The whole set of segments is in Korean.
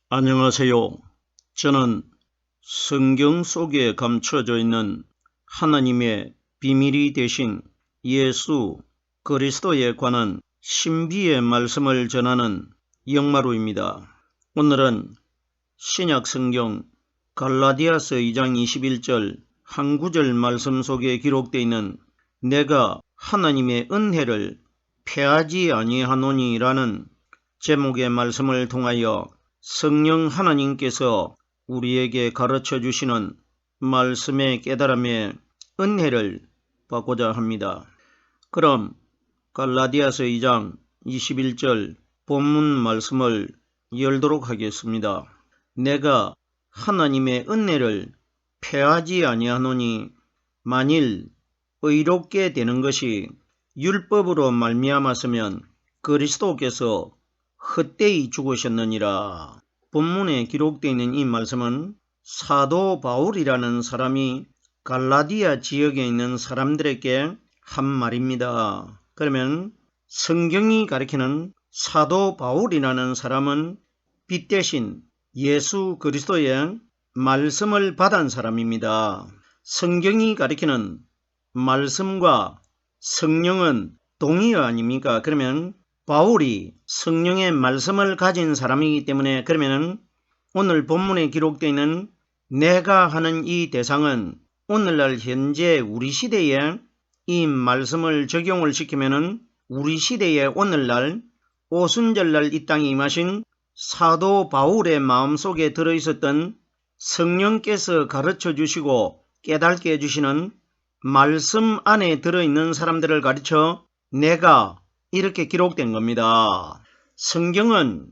안녕하세요. 저는 성경 속에 감춰져 있는 하나님의 비밀이 되신 예수 그리스도에 관한 신비의 말씀을 전하는 영마루입니다. 오늘은 신약 성경 갈라디아서 2장 21절 한 구절 말씀 속에 기록되어 있는 내가 하나님의 은혜를 패하지 아니하노니 라는 제목의 말씀을 통하여 성령 하나님께서 우리에게 가르쳐 주시는 말씀의 깨달음의 은혜를 받고자 합니다. 그럼 갈라디아서 2장 21절 본문 말씀을 열도록 하겠습니다. 내가 하나님의 은혜를 패하지 아니하노니 만일 의롭게 되는 것이 율법으로 말미암았으면 그리스도께서 헛되이 죽으셨느니라. 본문에 기록되어 있는 이 말씀은 사도 바울이라는 사람이 갈라디아 지역에 있는 사람들에게 한 말입니다. 그러면 성경이 가리키는 사도 바울이라는 사람은 빛 대신 예수 그리스도의 말씀을 받은 사람입니다. 성경이 가리키는 말씀과 성령은 동의어 아닙니까? 그러면 바울이 성령의 말씀을 가진 사람이기 때문에 그러면 오늘 본문에 기록되어 있는 내가 하는 이 대상은 오늘날 현재 우리 시대에 이 말씀을 적용을 시키면 우리 시대에 오늘날 오순절날 이 땅에 임하신 사도 바울의 마음속에 들어있었던 성령께서 가르쳐 주시고 깨닫게 해주시는 말씀 안에 들어있는 사람들을 가르쳐 내가 이렇게 기록된 겁니다. 성경은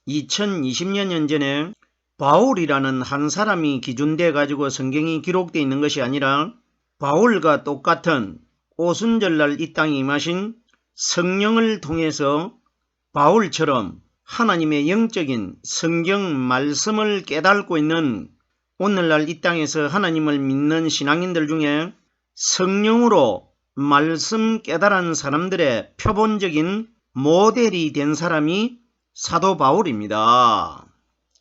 2020년 전에 바울이라는 한 사람이 기준돼 가지고 성경이 기록되어 있는 것이 아니라 바울과 똑같은 오순절날 이 땅에 임하신 성령을 통해서 바울처럼 하나님의 영적인 성경 말씀을 깨닫고 있는 오늘날 이 땅에서 하나님을 믿는 신앙인들 중에 성령으로 말씀 깨달은 사람들의 표본적인 모델이 된 사람이 사도 바울입니다.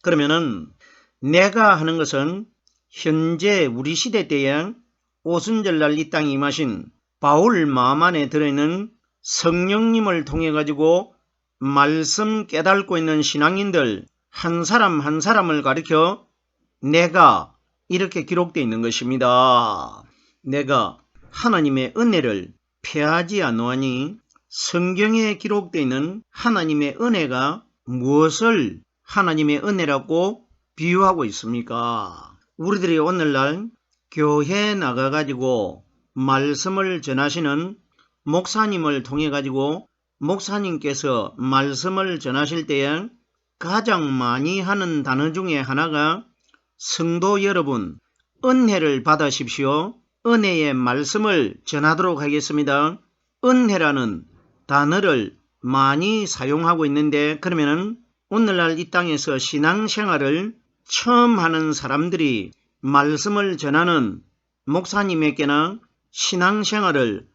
그러면은 내가 하는 것은 현재 우리 시대 때에 오순절날 이 땅에 임하신 바울 마음 안에 들어있는 성령님을 통해 가지고 말씀 깨닫고 있는 신앙인들 한 사람 한 사람을 가리켜 내가 이렇게 기록되어 있는 것입니다. 내가 하나님의 은혜를 패하지 아노하니 성경에 기록되어 있는 하나님의 은혜가 무엇을 하나님의 은혜라고 비유하고 있습니까? 우리들이 오늘날 교회에 나가가지고 말씀을 전하시는 목사님을 통해 가지고 목사님께서 말씀을 전하실 때에 가장 많이 하는 단어 중에 하나가 성도 여러분 은혜를 받으십시오. 은혜의 말씀을 전하도록 하겠습니다. 은혜라는 단어를 많이 사용하고 있는데 그러면은 오늘날 이 땅에서 신앙생활을 처음 하는 사람들이 말씀을 전하는 목사님에게나 신앙생활을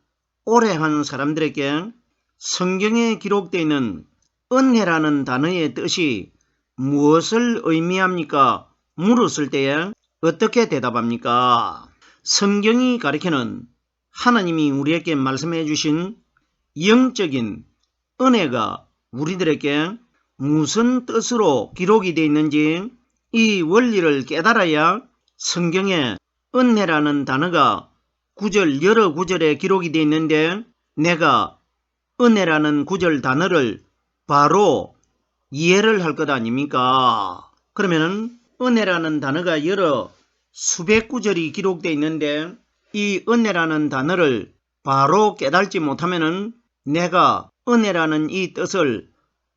오래 한 사람들에게 성경에 기록되어 있는 은혜라는 단어의 뜻이 무엇을 의미합니까? 물었을 때에 어떻게 대답합니까? 성경이 가리키는 하나님이 우리에게 말씀해 주신 영적인 은혜가 우리들에게 무슨 뜻으로 기록이 되어 있는지 이 원리를 깨달아야 성경에 은혜라는 단어가 여러 구절에 기록이 되어 있는데 내가 은혜라는 구절 단어를 바로 이해를 할 것 아닙니까? 그러면은 은혜라는 단어가 여러 수백 구절이 기록되어 있는데 이 은혜라는 단어를 바로 깨닫지 못하면은 내가 은혜라는 이 뜻을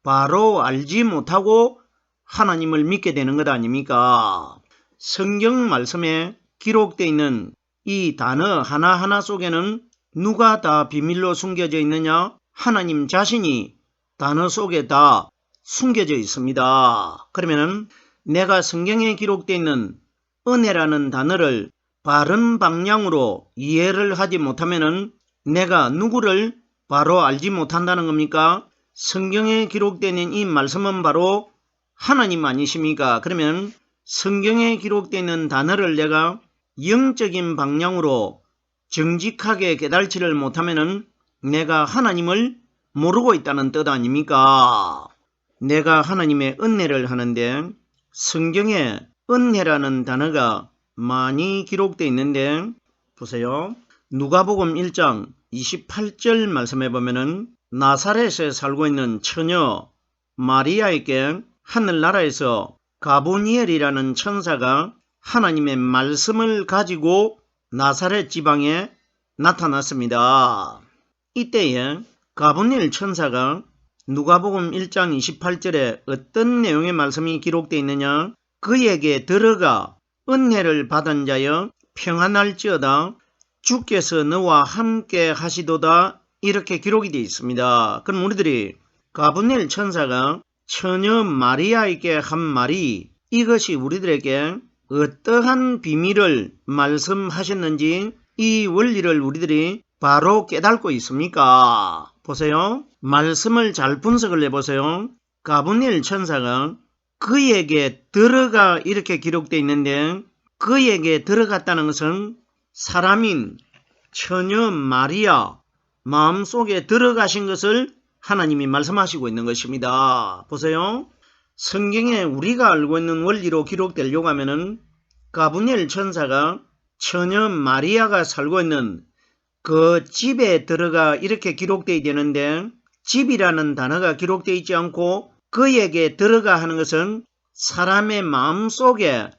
바로 알지 못하고 하나님을 믿게 되는 것 아닙니까? 성경 말씀에 기록되어 있는 이 단어 하나하나 속에는 누가 다 비밀로 숨겨져 있느냐? 하나님 자신이 단어 속에 다 숨겨져 있습니다. 그러면은 내가 성경에 기록되어 있는 은혜라는 단어를 바른 방향으로 이해를 하지 못하면은 내가 누구를 바로 알지 못한다는 겁니까? 성경에 기록되어 있는 이 말씀은 바로 하나님 아니십니까? 그러면 성경에 기록되어 있는 단어를 내가 영적인 방향으로 정직하게 깨달지를 못하면 내가 하나님을 모르고 있다는 뜻 아닙니까? 내가 하나님의 은혜를 하는데 성경에 은혜라는 단어가 많이 기록되어 있는데 보세요. 누가복음 1장 28절 말씀해 보면은 나사렛에 살고 있는 처녀 마리아에게 하늘나라에서 가브리엘이라는 천사가 하나님의 말씀을 가지고 나사렛 지방에 나타났습니다. 이때에 가브리엘 천사가 누가복음 1장 28절에 어떤 내용의 말씀이 기록되어 있느냐? 그에게 들어가 은혜를 받은 자여 평안할지어다 주께서 너와 함께 하시도다 이렇게 기록이 되어 있습니다. 그럼 우리들이 가브리엘 천사가 처녀 마리아에게 한 말이 이것이 우리들에게 어떠한 비밀을 말씀하셨는지 이 원리를 우리들이 바로 깨닫고 있습니까? 보세요. 말씀을 잘 분석을 해보세요. 가브리엘 천사가 그에게 들어가 이렇게 기록되어 있는데 그에게 들어갔다는 것은 사람인 처녀 마리아 마음속에 들어가신 것을 하나님이 말씀하시고 있는 것입니다. 보세요. 성경에 우리가 알고 있는 원리로 기록되려고 하면은 가브리엘 천사가 처녀 마리아가 살고 있는 그 집에 들어가 이렇게 기록되어야 되는데 집이라는 단어가 기록되어 있지 않고 그에게 들어가 하는 것은 사람의 마음속에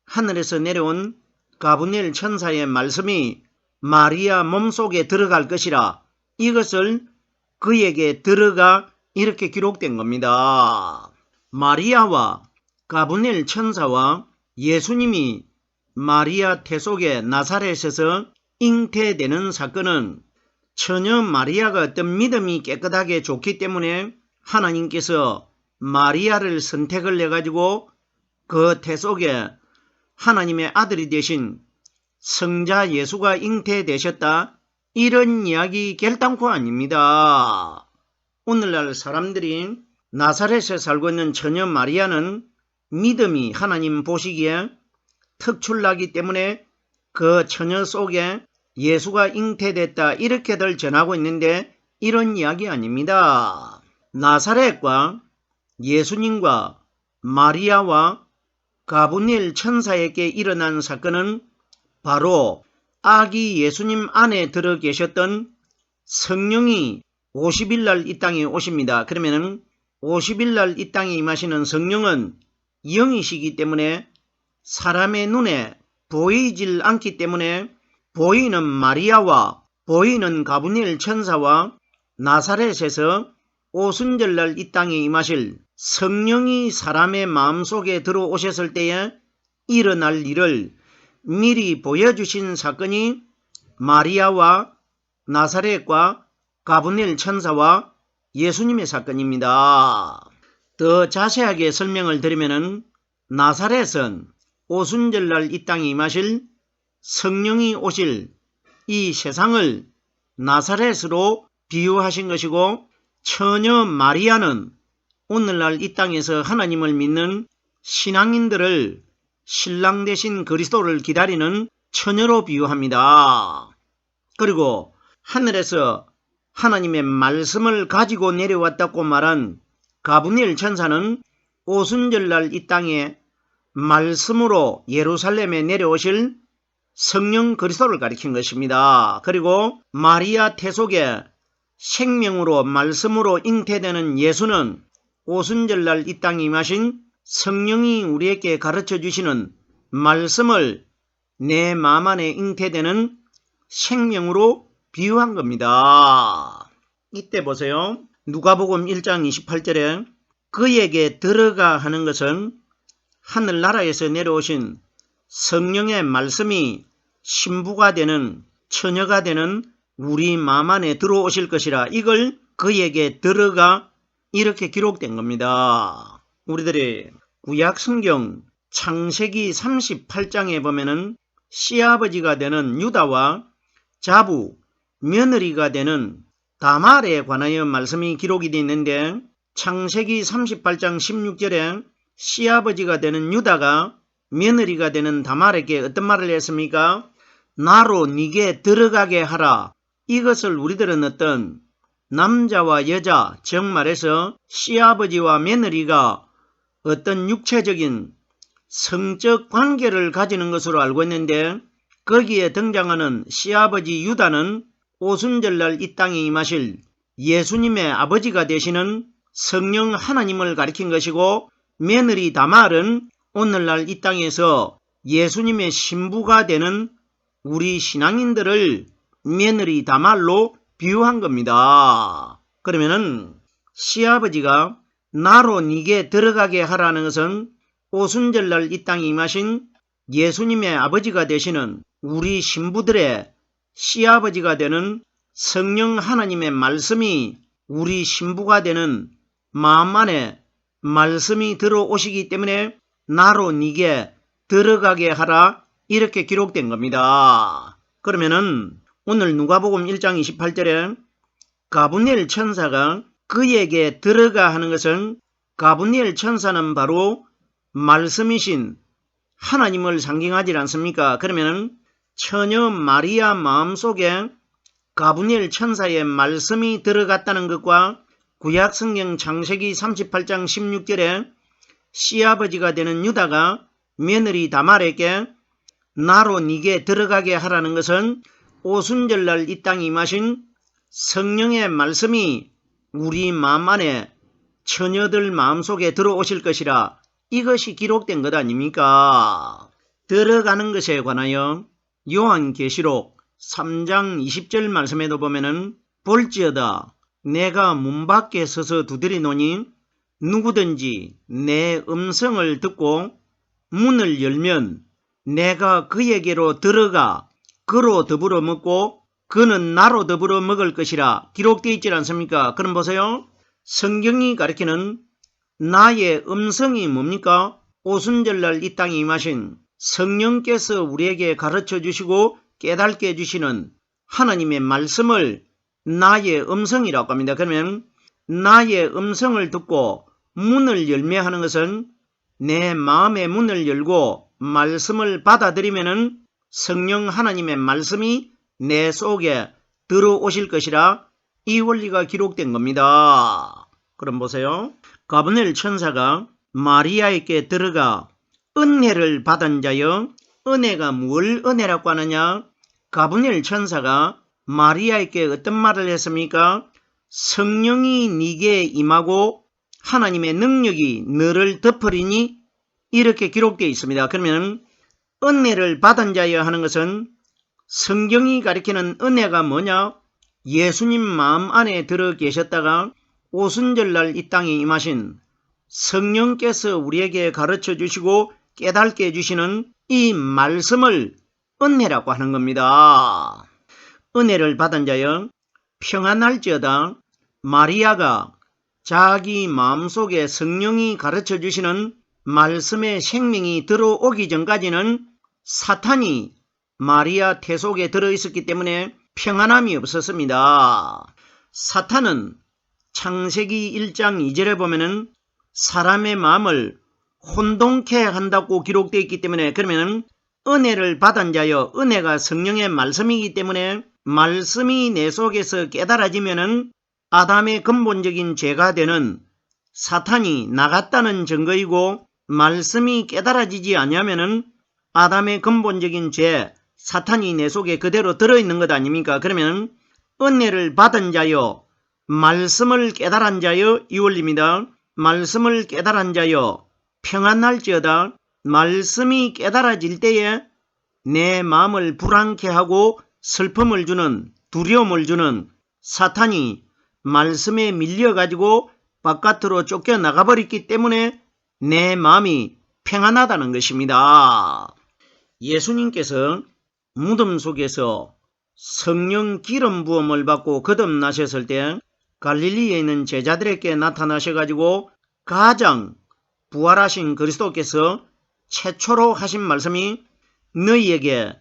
하늘에서 내려온 가브리엘 천사의 말씀이 마리아 몸속에 들어갈 것이라 이것을 그에게 들어가 이렇게 기록된 겁니다. 마리아와 가브리엘 천사와 예수님이 마리아 태속의 나사렛에서 잉태되는 사건은 처녀 마리아가 어떤 믿음이 깨끗하게 좋기 때문에 하나님께서 마리아를 선택을 해가지고 그 태속에 하나님의 아들이 되신 성자 예수가 잉태되셨다. 이런 이야기 결단코 아닙니다. 오늘날 사람들이 나사렛에 살고 있는 처녀 마리아는 믿음이 하나님 보시기에 특출나기 때문에 그 처녀 속에 예수가 잉태됐다 이렇게들 전하고 있는데 이런 이야기 아닙니다. 나사렛과 예수님과 마리아와 가브리엘 천사에게 일어난 사건은 바로 아기 예수님 안에 들어 계셨던 성령이 50일날 이 땅에 오십니다. 그러면 50일날 이 땅에 임하시는 성령은 영이시기 때문에 사람의 눈에 보이질 않기 때문에 보이는 마리아와 보이는 가브리엘 천사와 나사렛에서 오순절날 이 땅에 임하실 성령이 사람의 마음속에 들어오셨을 때에 일어날 일을 미리 보여주신 사건이 마리아와 나사렛과 가브리엘 천사와 예수님의 사건입니다. 더 자세하게 설명을 드리면 나사렛은 오순절날 이 땅에 임하실 성령이 오실 이 세상을 나사렛으로 비유하신 것이고 처녀 마리아는 오늘날 이 땅에서 하나님을 믿는 신앙인들을 신랑 되신 그리스도를 기다리는 처녀로 비유합니다. 그리고 하늘에서 하나님의 말씀을 가지고 내려왔다고 말한 가브리엘 천사는 오순절날 이 땅에 말씀으로 예루살렘에 내려오실 성령 그리스도를 가리킨 것입니다. 그리고 마리아 태속에 생명으로 말씀으로 잉태되는 예수는 오순절날 이 땅에 임하신 성령이 우리에게 가르쳐 주시는 말씀을 내 마음 안에 잉태되는 생명으로 비유한 겁니다. 이때 보세요. 누가복음 1장 28절에 그에게 들어가 하는 것은 하늘나라에서 내려오신 성령의 말씀이 신부가 되는 처녀가 되는 우리 마음 안에 들어오실 것이라 이걸 그에게 들어가 이렇게 기록된 겁니다. 우리들이 구약성경 창세기 38장에 보면은 시아버지가 되는 유다와 자부, 며느리가 되는 다말에 관하여 말씀이 기록이 되어 있는데 창세기 38장 16절에 시아버지가 되는 유다가 며느리가 되는 다말에게 어떤 말을 했습니까? 나로 네게 들어가게 하라. 이것을 우리들은 어떤 남자와 여자, 즉 말해서 시아버지와 며느리가 어떤 육체적인 성적 관계를 가지는 것으로 알고 있는데, 거기에 등장하는 시아버지 유다는 오순절날 이 땅에 임하실 예수님의 아버지가 되시는 성령 하나님을 가리킨 것이고, 며느리 다말은 오늘날 이 땅에서 예수님의 신부가 되는 우리 신앙인들을 며느리 다말로 비유한 겁니다. 그러면은 시아버지가 나로 네게 들어가게 하라는 것은 오순절날 이 땅에 임하신 예수님의 아버지가 되시는 우리 신부들의 시아버지가 되는 성령 하나님의 말씀이 우리 신부가 되는 마음 안에 말씀이 들어오시기 때문에 나로 네게 들어가게 하라, 이렇게 기록된 겁니다. 그러면은 오늘 누가복음 1장 28절에 가브리엘 천사가 그에게 들어가 하는 것은, 가브리엘 천사는 바로 말씀이신 하나님을 상징하지 않습니까? 그러면 처녀 마리아 마음속에 가브리엘 천사의 말씀이 들어갔다는 것과 구약성경 창세기 38장 16절에 시아버지가 되는 유다가 며느리 다말에게 나로 네게 들어가게 하라는 것은 오순절날 이 땅에 임하신 성령의 말씀이 우리 마음 안에 처녀들 마음속에 들어오실 것이라, 이것이 기록된 것 아닙니까? 들어가는 것에 관하여 요한계시록 3장 20절 말씀에도 보면은 볼지어다 내가 문 밖에 서서 두드리노니 누구든지 내 음성을 듣고 문을 열면 내가 그에게로 들어가 그로 더불어 먹고 그는 나로 더불어 먹을 것이라 기록되어 있지 않습니까? 그럼 보세요. 성경이 가리키는 나의 음성이 뭡니까? 오순절날 이 땅에 임하신 성령께서 우리에게 가르쳐 주시고 깨닫게 해주시는 하나님의 말씀을 나의 음성이라고 합니다. 그러면 나의 음성을 듣고 문을 열매 하는 것은 내 마음의 문을 열고 말씀을 받아들이면은 성령 하나님의 말씀이 내 속에 들어오실 것이라, 이 원리가 기록된 겁니다. 그럼 보세요. 가브리엘 천사가 마리아에게 들어가 은혜를 받은 자여, 은혜가 뭘 은혜라고 하느냐? 가브리엘 천사가 마리아에게 어떤 말을 했습니까? 성령이 네게 임하고 하나님의 능력이 너를 덮으리니, 이렇게 기록되어 있습니다. 그러면 은혜를 받은 자여 하는 것은 성경이 가리키는 은혜가 뭐냐? 예수님 마음 안에 들어 계셨다가 오순절날 이 땅에 임하신 성령께서 우리에게 가르쳐 주시고 깨닫게 해주시는 이 말씀을 은혜라고 하는 겁니다. 은혜를 받은 자여 평안할지어다. 마리아가 자기 마음속에 성령이 가르쳐 주시는 말씀의 생명이 들어오기 전까지는 사탄이 마리아 태 속에 들어있었기 때문에 평안함이 없었습니다. 사탄은 창세기 1장 2절에 보면은 사람의 마음을 혼동케 한다고 기록되어 있기 때문에, 그러면 은혜를 받은 자여, 은혜가 성령의 말씀이기 때문에 말씀이 내 속에서 깨달아지면은 아담의 근본적인 죄가 되는 사탄이 나갔다는 증거이고, 말씀이 깨달아지지 않으면은 아담의 근본적인 죄, 사탄이 내 속에 그대로 들어있는 것 아닙니까? 그러면 은혜를 받은 자여, 말씀을 깨달은 자여, 이 원리입니다. 말씀을 깨달은 자여 평안할지어다. 말씀이 깨달아질 때에 내 마음을 불안케 하고 슬픔을 주는, 두려움을 주는 사탄이 말씀에 밀려가지고 바깥으로 쫓겨나가버렸기 때문에 내 마음이 평안하다는 것입니다. 예수님께서 무덤 속에서 성령 기름 부음을 받고 거듭나셨을 때 갈릴리에 있는 제자들에게 나타나셔가지고 가장 부활하신 그리스도께서 최초로 하신 말씀이 너희에게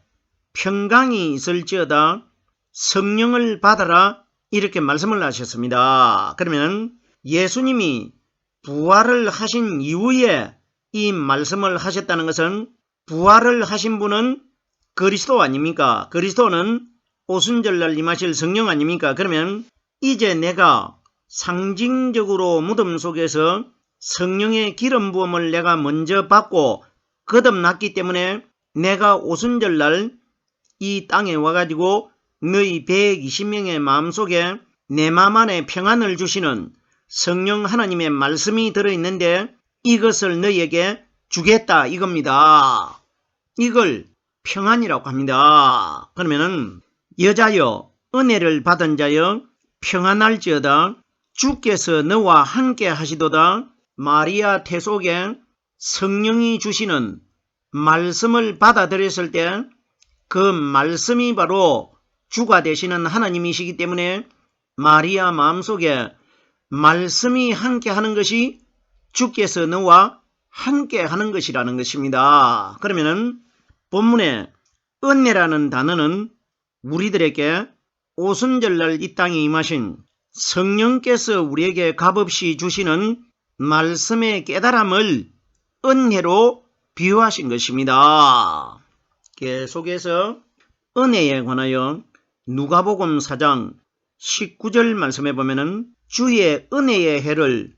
평강이 있을지어다 성령을 받아라, 이렇게 말씀을 하셨습니다. 그러면 예수님이 부활을 하신 이후에 이 말씀을 하셨다는 것은 부활을 하신 분은 그리스도 아닙니까? 그리스도는 오순절날 임하실 성령 아닙니까? 그러면 이제 내가 상징적으로 무덤 속에서 성령의 기름 부음을 내가 먼저 받고 거듭났기 때문에 내가 오순절날 이 땅에 와가지고 너희 120명의 마음속에 내 마음 안에 평안을 주시는 성령 하나님의 말씀이 들어있는데 이것을 너희에게 주겠다 이겁니다. 이걸 평안이라고 합니다. 그러면은 여자여 은혜를 받은 자여 평안할지어다 주께서 너와 함께 하시도다. 마리아 태 속에 성령이 주시는 말씀을 받아들였을 때 그 말씀이 바로 주가 되시는 하나님이시기 때문에 마리아 마음속에 말씀이 함께 하는 것이 주께서 너와 함께 하는 것이라는 것입니다. 그러면은 본문에 은혜라는 단어는 우리들에게 오순절날 이 땅에 임하신 성령께서 우리에게 값없이 주시는 말씀의 깨달음을 은혜로 비유하신 것입니다. 계속해서 은혜에 관하여 누가복음 4장 19절 말씀에 보면은 주의 은혜의 해를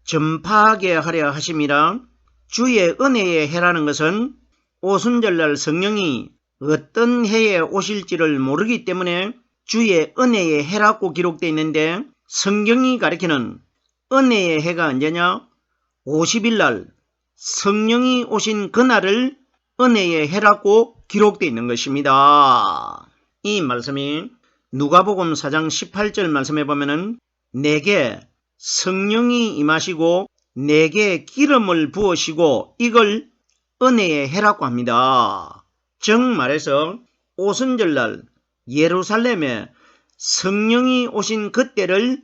전파하게 하려 하심이라. 주의 은혜의 해라는 것은 오순절날 성령이 어떤 해에 오실지를 모르기 때문에 주의 은혜의 해라고 기록되어 있는데 성경이 가리키는 은혜의 해가 언제냐? 50일날 성령이 오신 그날을 은혜의 해라고 기록되어 있는 것입니다. 이 말씀이 누가복음 4장 18절 말씀에 보면은 내게 성령이 임하시고 내게 기름을 부으시고 이걸 은혜의 해라고 합니다. 즉 말해서 오순절날 예루살렘에 성령이 오신 그때를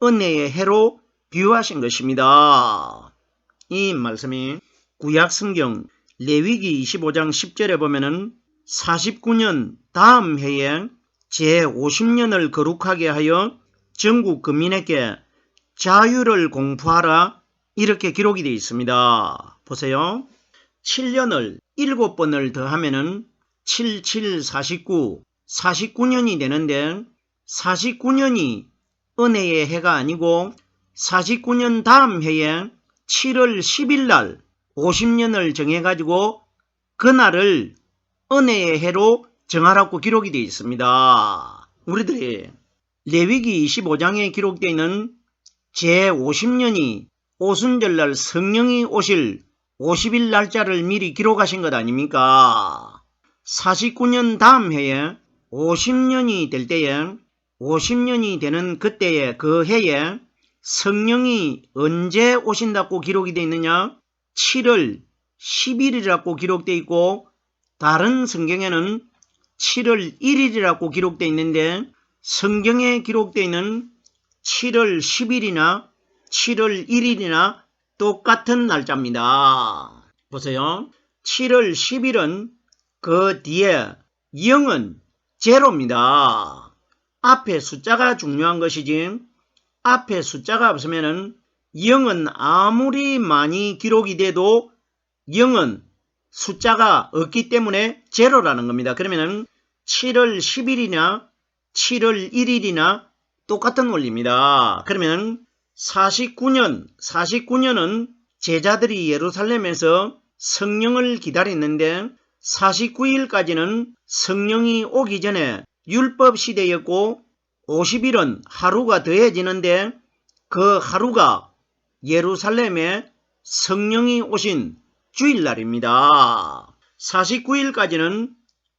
은혜의 해로 비유하신 것입니다. 이 말씀이 구약성경 레위기 25장 10절에 보면은 49년 다음 해에 제50년을 거룩하게 하여 전국 국민에게 자유를 공포하라 이렇게 기록이 되어 있습니다. 보세요. 7년을 7번을 더하면은 7, 7, 49, 49년이 되는데 49년이 은혜의 해가 아니고 49년 다음 해에 7월 10일 날 50년을 정해가지고 그날을 은혜의 해로 정하라고 기록이 되어 있습니다. 우리들이 레위기 25장에 기록되어 있는 제50년이 오순절날 성령이 오실 50일 날짜를 미리 기록하신 것 아닙니까? 49년 다음 해에 50년이 될 때에 50년이 되는 그때에 그 해에 성령이 언제 오신다고 기록이 되어 있느냐? 7월 10일이라고 기록되어 있고 다른 성경에는 7월 1일이라고 기록되어 있는데 성경에 기록되어 있는 7월 10일이나 7월 1일이나 똑같은 날짜입니다. 보세요. 7월 10일은 그 뒤에 0은 제로입니다. 앞에 숫자가 중요한 것이지 앞에 숫자가 없으면은 0은 아무리 많이 기록이 돼도 0은 숫자가 없기 때문에 제로라는 겁니다. 그러면은 7월 10일이나 7월 1일이나 똑같은 원리입니다. 그러면 49년은 제자들이 예루살렘에서 성령을 기다렸는데 49일까지는 성령이 오기 전에 율법 시대였고 50일은 하루가 더해지는데 그 하루가 예루살렘에 성령이 오신 주일날입니다. 49일까지는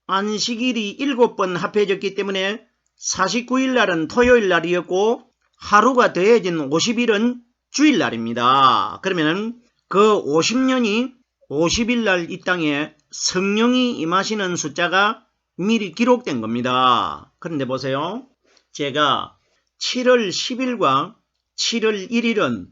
안식일이 7번 합해졌기 때문에 49일날은 토요일날이었고 하루가 더해진 50일은 주일날입니다. 그러면 그 50년이 50일날 이 땅에 성령이 임하시는 숫자가 미리 기록된 겁니다. 그런데 보세요. 제가 7월 10일과 7월 1일은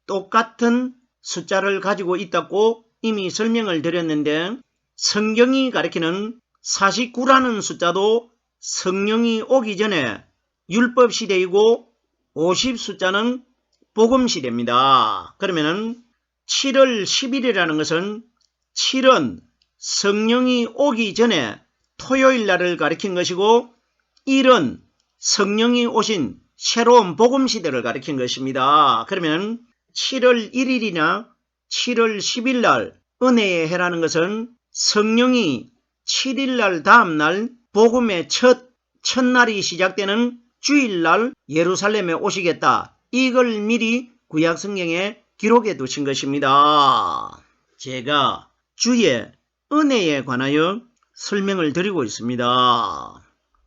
똑같은 숫자를 가지고 있다고 이미 설명을 드렸는데 성경이 가리키는 49라는 숫자도 성령이 오기 전에 율법 시대이고 50 숫자는 복음 시대입니다. 그러면은 7월 10일이라는 것은 7은 성령이 오기 전에 토요일 날을 가리킨 것이고 1은 성령이 오신 새로운 복음 시대를 가리킨 것입니다. 그러면 7월 1일이나 7월 10일 날 은혜의 해라는 것은 성령이 7일 날 다음 날 복음의 첫날이 시작되는 주일날 예루살렘에 오시겠다. 이걸 미리 구약 성경에 기록해 두신 것입니다. 제가 주의 은혜에 관하여 설명을 드리고 있습니다.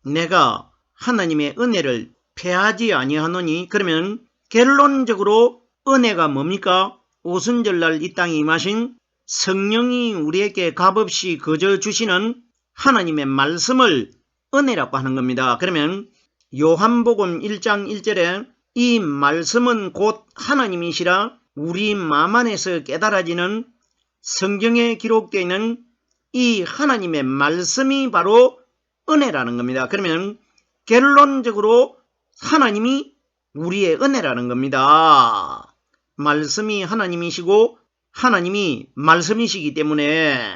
내가 하나님의 은혜를 패하지 아니하노니 그러면 결론적으로 은혜가 뭡니까? 오순절날 이 땅에 임하신 성령이 우리에게 값없이 거저 주시는 하나님의 말씀을 은혜라고 하는 겁니다. 그러면 요한복음 1장 1절에 이 말씀은 곧 하나님이시라 우리 마음 안에서 깨달아지는 성경에 기록되어 있는 이 하나님의 말씀이 바로 은혜라는 겁니다. 그러면 결론적으로 하나님이 우리의 은혜라는 겁니다. 말씀이 하나님이시고 하나님이 말씀이시기 때문에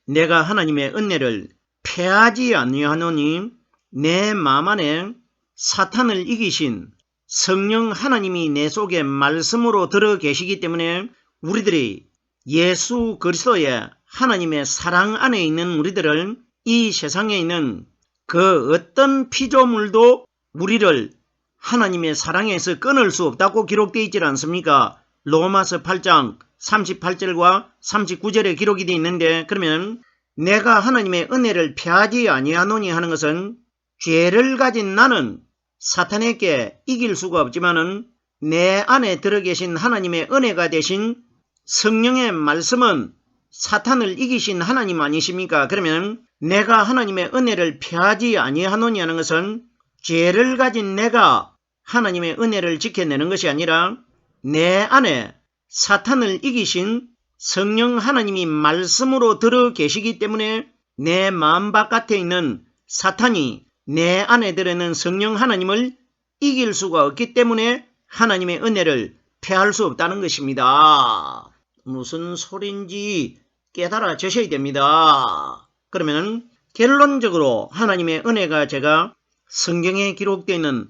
내가 하나님의 은혜를 패하지 아니하노니 내 마음 안에 사탄을 이기신 성령 하나님이 내 속에 말씀으로 들어 계시기 때문에 우리들이 예수 그리스도의 하나님의 사랑 안에 있는 우리들을 이 세상에 있는 그 어떤 피조물도 우리를 하나님의 사랑에서 끊을 수 없다고 기록되어 있지 않습니까? 로마서 8장 38절과 39절에 기록이 되어 있는데 그러면 내가 하나님의 은혜를 패하지 아니하노니 하는 것은 죄를 가진 나는 사탄에게 이길 수가 없지만은 내 안에 들어계신 하나님의 은혜가 되신 성령의 말씀은 사탄을 이기신 하나님 아니십니까? 그러면 내가 하나님의 은혜를 패하지 아니하노니 하는 것은 죄를 가진 내가 하나님의 은혜를 지켜내는 것이 아니라 내 안에 사탄을 이기신 성령 하나님이 말씀으로 들어 계시기 때문에 내 마음 바깥에 있는 사탄이 내 안에 들어있는 성령 하나님을 이길 수가 없기 때문에 하나님의 은혜를 패할 수 없다는 것입니다. 무슨 소린지 깨달아 주셔야 됩니다. 그러면 결론적으로 하나님의 은혜가 제가 성경에 기록되어 있는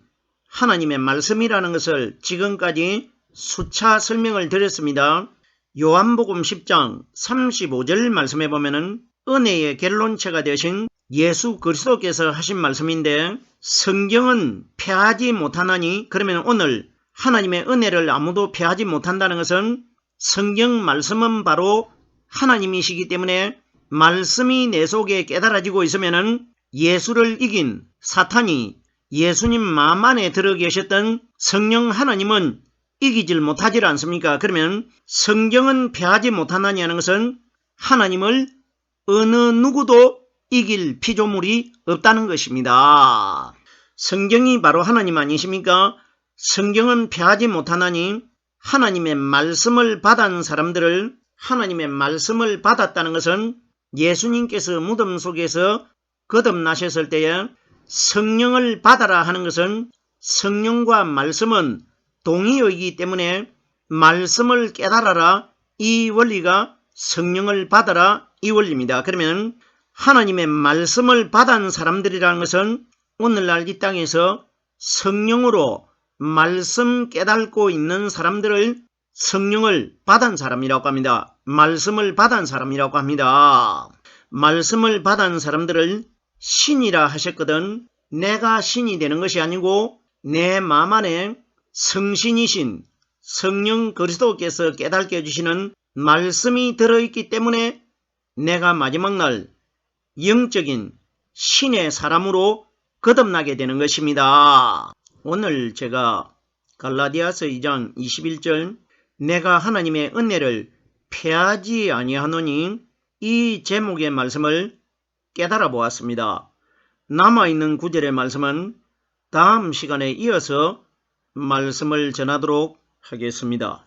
하나님의 말씀이라는 것을 지금까지 수차 설명을 드렸습니다. 요한복음 10장 35절 말씀에 보면은 은혜의 결론체가 되신 예수 그리스도께서 하신 말씀인데 성경은 패하지 못하나니 그러면 오늘 하나님의 은혜를 아무도 패하지 못한다는 것은 성경 말씀은 바로 하나님이시기 때문에 말씀이 내 속에 깨달아지고 있으면은 예수를 이긴 사탄이 예수님 마음 안에 들어 계셨던 성령 하나님은 이기질 못하지 않습니까? 그러면 성경은 패하지 못하나니 하는 것은 하나님을 어느 누구도 이길 피조물이 없다는 것입니다. 성경이 바로 하나님 아니십니까? 성경은 패하지 못하나니 하나님의 말씀을 받은 사람들을 하나님의 말씀을 받았다는 것은 예수님께서 무덤 속에서 거듭나셨을 때에 성령을 받아라 하는 것은 성령과 말씀은 동의어이기 때문에 말씀을 깨달아라 이 원리가 성령을 받아라 이 원리입니다. 그러면 하나님의 말씀을 받은 사람들이라는 것은 오늘날 이 땅에서 성령으로 말씀 깨닫고 있는 사람들을 성령을 받은 사람이라고 합니다. 말씀을 받은 사람이라고 합니다. 말씀을 받은 사람들을 신이라 하셨거든. 내가 신이 되는 것이 아니고 내 마음 안에 성신이신 성령 그리스도께서 깨닫게 해주시는 말씀이 들어있기 때문에 내가 마지막 날 영적인 신의 사람으로 거듭나게 되는 것입니다. 오늘 제가 갈라디아서 2장 21절 내가 하나님의 은혜를 패하지 아니하노니 이 제목의 말씀을 깨달아 보았습니다. 남아있는 구절의 말씀은 다음 시간에 이어서 말씀을 전하도록 하겠습니다.